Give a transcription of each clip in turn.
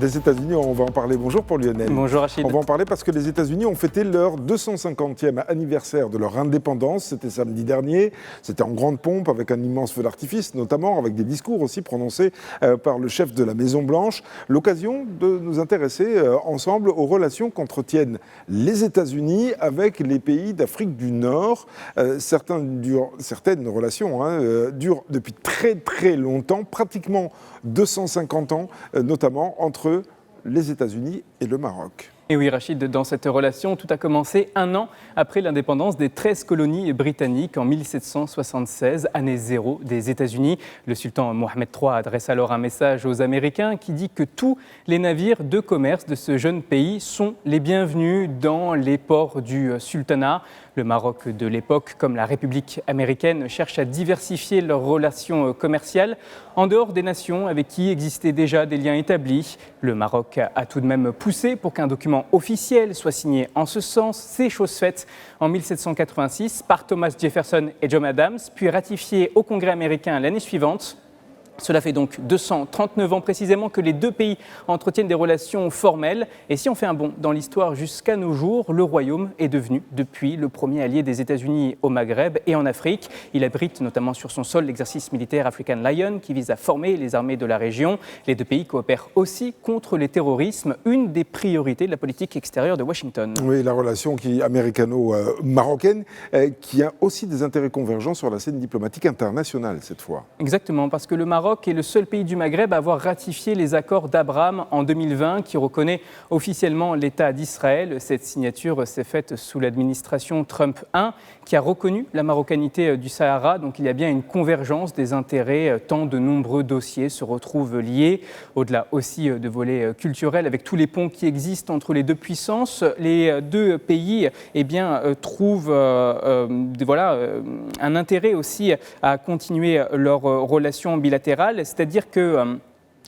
des États-Unis, on va en parler. Bonjour pour Lionel. Bonjour Rachid. On va en parler parce que les États-Unis ont fêté leur 250e anniversaire de leur indépendance. C'était samedi dernier. C'était en grande pompe avec un immense feu d'artifice, notamment avec des discours aussi prononcés par le chef de la Maison-Blanche. L'occasion de nous intéresser ensemble aux relations qu'entretiennent les États-Unis avec les pays d'Afrique du Nord. Certaines relations durent depuis très très longtemps, pratiquement 250 ans, notamment entre les États-Unis et le Maroc. Et oui Rachid, dans cette relation, tout a commencé un an après l'indépendance des 13 colonies britanniques en 1776, année zéro des États-Unis. Le sultan Mohammed III adresse alors un message aux Américains qui dit que tous les navires de commerce de ce jeune pays sont les bienvenus dans les ports du sultanat. Le Maroc de l'époque, comme la République américaine, cherche à diversifier leurs relations commerciales en dehors des nations avec qui existaient déjà des liens établis. Le Maroc a tout de même poussé pour qu'un document officiel soit signé en ce sens. C'est chose faite en 1786 par Thomas Jefferson et John Adams, puis ratifié au Congrès américain l'année suivante. Cela fait donc 239 ans précisément que les deux pays entretiennent des relations formelles. Et si on fait un bond dans l'histoire jusqu'à nos jours, le Royaume est devenu depuis le premier allié des États-Unis au Maghreb et en Afrique. Il abrite notamment sur son sol l'exercice militaire African Lion qui vise à former les armées de la région. Les deux pays coopèrent aussi contre les terrorismes, une des priorités de la politique extérieure de Washington. Oui, la relation américano-marocaine qui a aussi des intérêts convergents sur la scène diplomatique internationale cette fois. Exactement, parce que le Maroc est le seul pays du Maghreb à avoir ratifié les accords d'Abraham en 2020 qui reconnaît officiellement l'État d'Israël. Cette signature s'est faite sous l'administration Trump 1 qui a reconnu la marocanité du Sahara. Donc il y a bien une convergence des intérêts tant de nombreux dossiers se retrouvent liés. Au-delà aussi de volets culturels avec tous les ponts qui existent entre les deux puissances, les deux pays trouvent un intérêt aussi à continuer leurs relations bilatérales. C'est-à-dire que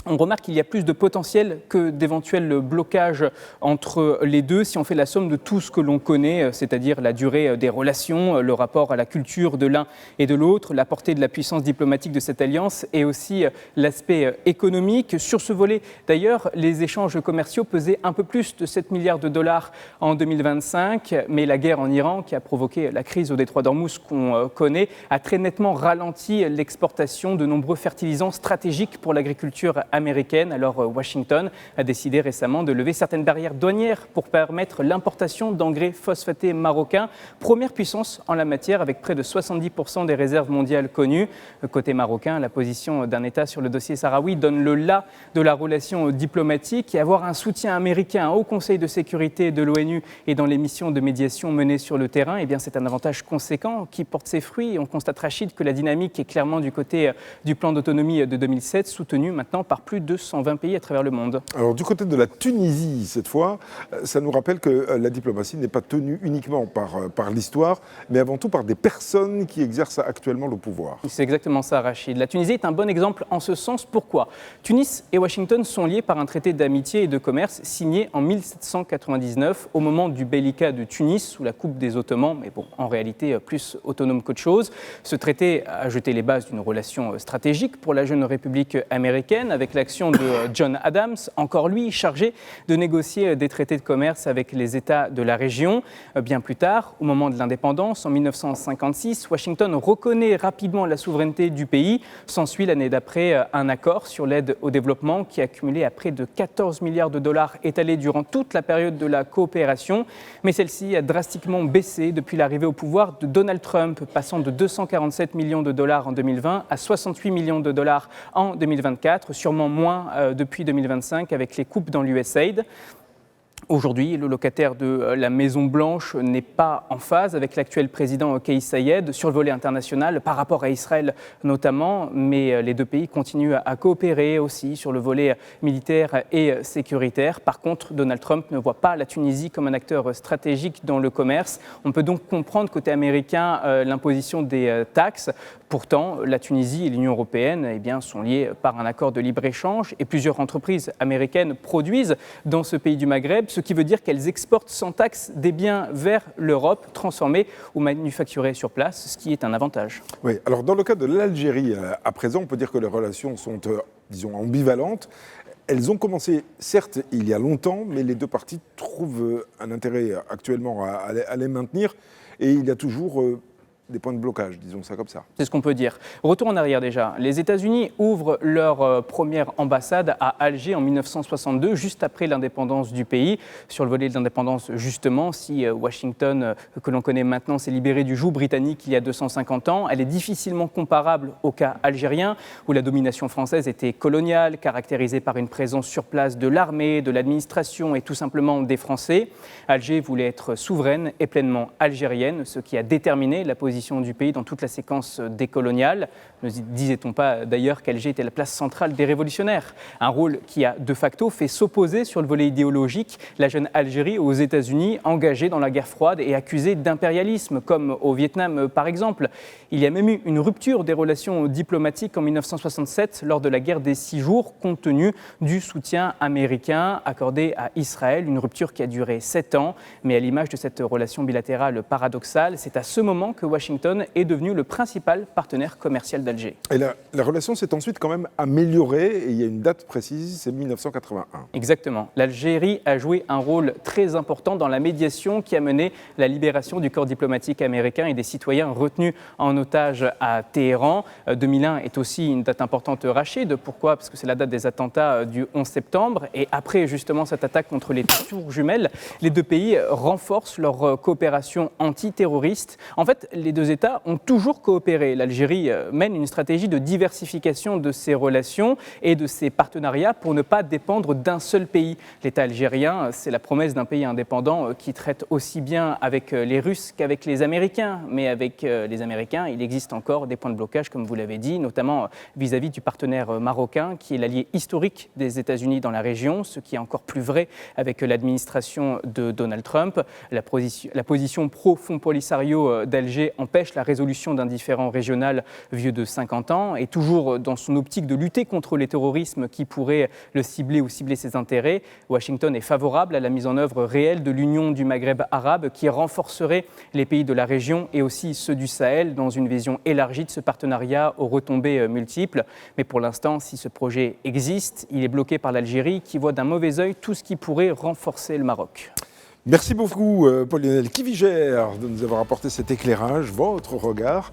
on remarque qu'il y a plus de potentiel que d'éventuels blocages entre les deux si on fait la somme de tout ce que l'on connaît, c'est-à-dire la durée des relations, le rapport à la culture de l'un et de l'autre, la portée de la puissance diplomatique de cette alliance et aussi l'aspect économique. Sur ce volet, d'ailleurs, les échanges commerciaux pesaient un peu plus de 7 milliards de dollars en 2025, mais la guerre en Iran, qui a provoqué la crise au détroit d'Ormuz qu'on connaît, a très nettement ralenti l'exportation de nombreux fertilisants stratégiques pour l'agriculture américaine. Alors Washington a décidé récemment de lever certaines barrières douanières pour permettre l'importation d'engrais phosphatés marocains, première puissance en la matière avec près de 70% des réserves mondiales connues. Côté marocain, la position d'un État sur le dossier sahraoui donne le là de la relation diplomatique et avoir un soutien américain au Conseil de sécurité de l'ONU et dans les missions de médiation menées sur le terrain, c'est un avantage conséquent qui porte ses fruits. On constate, Rachid, que la dynamique est clairement du côté du plan d'autonomie de 2007, soutenu maintenant par plus de 120 pays à travers le monde. Alors du côté de la Tunisie, cette fois, ça nous rappelle que la diplomatie n'est pas tenue uniquement par l'histoire, mais avant tout par des personnes qui exercent actuellement le pouvoir. C'est exactement ça, Rachid. La Tunisie est un bon exemple en ce sens. Pourquoi ? Tunis et Washington sont liés par un traité d'amitié et de commerce signé en 1799 au moment du Bellicat de Tunis sous la coupe des Ottomans, mais en réalité plus autonome qu'autre chose. Ce traité a jeté les bases d'une relation stratégique pour la jeune République américaine avec l'action de John Adams, encore lui chargé de négocier des traités de commerce avec les États de la région. Bien plus tard, au moment de l'indépendance, en 1956, Washington reconnaît rapidement la souveraineté du pays. S'ensuit l'année d'après un accord sur l'aide au développement qui a cumulé à près de 14 milliards de dollars étalés durant toute la période de la coopération. Mais celle-ci a drastiquement baissé depuis l'arrivée au pouvoir de Donald Trump, passant de 247 millions de dollars en 2020 à 68 millions de dollars en 2024, sûrement moins depuis 2025 avec les coupes dans l'USAID. Aujourd'hui, le locataire de la Maison-Blanche n'est pas en phase avec l'actuel président Kais Saied sur le volet international par rapport à Israël notamment, mais les deux pays continuent à coopérer aussi sur le volet militaire et sécuritaire. Par contre, Donald Trump ne voit pas la Tunisie comme un acteur stratégique dans le commerce. On peut donc comprendre côté américain l'imposition des taxes. Pourtant, la Tunisie et l'Union européenne sont liées par un accord de libre-échange et plusieurs entreprises américaines produisent dans ce pays du Maghreb, ce qui veut dire qu'elles exportent sans taxe des biens vers l'Europe, transformés ou manufacturés sur place, ce qui est un avantage. Oui, alors dans le cas de l'Algérie, à présent, on peut dire que les relations sont, ambivalentes. Elles ont commencé, certes, il y a longtemps, mais les deux parties trouvent un intérêt actuellement à les maintenir. Et il y a toujours des points de blocage, disons ça comme ça. C'est ce qu'on peut dire. Retour en arrière déjà. Les États-Unis ouvrent leur première ambassade à Alger en 1962, juste après l'indépendance du pays. Sur le volet de l'indépendance, justement, si Washington, que l'on connaît maintenant, s'est libéré du joug britannique il y a 250 ans, elle est difficilement comparable au cas algérien, où la domination française était coloniale, caractérisée par une présence sur place de l'armée, de l'administration et tout simplement des Français. Alger voulait être souveraine et pleinement algérienne, ce qui a déterminé la position du pays dans toute la séquence décoloniale. Ne disait-on pas d'ailleurs qu'Alger était la place centrale des révolutionnaires? Un rôle qui a de facto fait s'opposer sur le volet idéologique la jeune Algérie aux États-Unis, engagée dans la guerre froide et accusée d'impérialisme, comme au Vietnam par exemple. Il y a même eu une rupture des relations diplomatiques en 1967 lors de la guerre des 6 jours, compte tenu du soutien américain accordé à Israël, une rupture qui a duré 7 ans. Mais à l'image de cette relation bilatérale paradoxale, c'est à ce moment que Washington est devenu le principal partenaire commercial d'Alger. Et la relation s'est ensuite quand même améliorée, et il y a une date précise, c'est 1981. Exactement. L'Algérie a joué un rôle très important dans la médiation qui a mené la libération du corps diplomatique américain et des citoyens retenus en otage à Téhéran. 2001 est aussi une date importante, Rachid. Pourquoi? Parce que c'est la date des attentats du 11 septembre. Et après justement cette attaque contre les tours jumelles, les deux pays renforcent leur coopération antiterroriste. En fait, les deux États ont toujours coopéré. L'Algérie mène une stratégie de diversification de ses relations et de ses partenariats pour ne pas dépendre d'un seul pays. L'État algérien, c'est la promesse d'un pays indépendant qui traite aussi bien avec les Russes qu'avec les Américains. Mais avec les Américains, il existe encore des points de blocage, comme vous l'avez dit, notamment vis-à-vis du partenaire marocain, qui est l'allié historique des États-Unis dans la région, ce qui est encore plus vrai avec l'administration de Donald Trump. La position pro-Fonds Polisario d'Alger empêche la résolution d'un différend régional vieux de 50 ans et toujours dans son optique de lutter contre les terrorismes qui pourraient le cibler ou cibler ses intérêts. Washington est favorable à la mise en œuvre réelle de l'Union du Maghreb arabe qui renforcerait les pays de la région et aussi ceux du Sahel dans une vision élargie de ce partenariat aux retombées multiples. Mais pour l'instant, si ce projet existe, il est bloqué par l'Algérie qui voit d'un mauvais œil tout ce qui pourrait renforcer le Maroc. Merci beaucoup, Paul-Lionel Kivigère, de nous avoir apporté cet éclairage, votre regard.